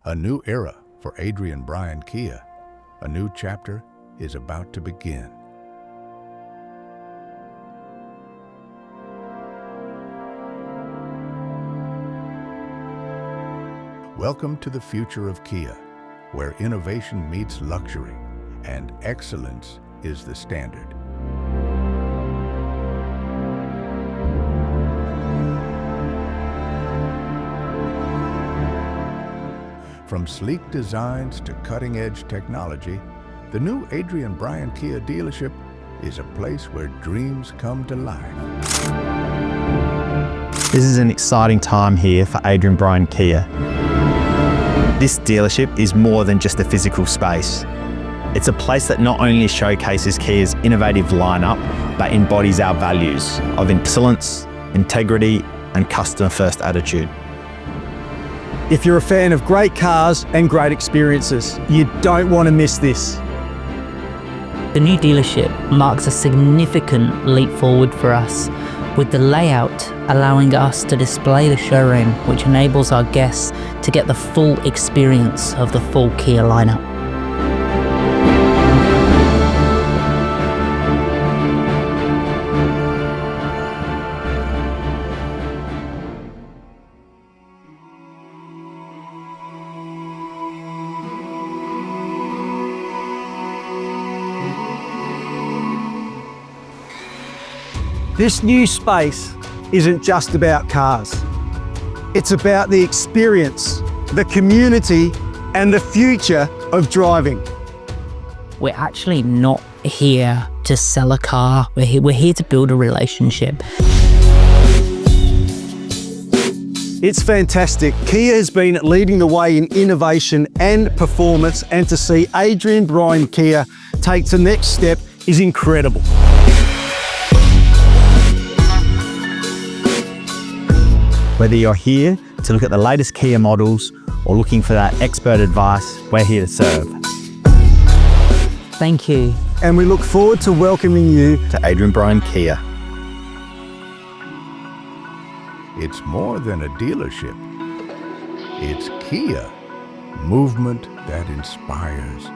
A new era for Adrian Brien Kia. A new chapter is about to begin. Welcome to the future of Kia, where innovation meets luxury and excellence is the standard. From sleek designs to cutting-edge technology, the new Adrian Brien Kia dealership is a place where dreams come to life. This is an exciting time here for Adrian Brien Kia. This dealership is more than just a physical space. It's a place that not only showcases Kia's innovative lineup, but embodies our values of excellence, integrity, and customer-first attitude. If you're a fan of great cars and great experiences, you don't want to miss this. The new dealership marks a significant leap forward for us, with the layout allowing us to display the showroom, which enables our guests to get the full experience of the full Kia lineup. This new space isn't just about cars. It's about the experience, the community, and the future of driving. We're actually not here to sell a car. We're here to build a relationship. It's fantastic. Kia has been leading the way in innovation and performance, and to see Adrian Brien Kia take the next step is incredible. Whether you're here to look at the latest Kia models or looking for that expert advice, we're here to serve. Thank you. And we look forward to welcoming you To Adrian Brien Kia. It's more than a dealership. It's Kia, movement that inspires.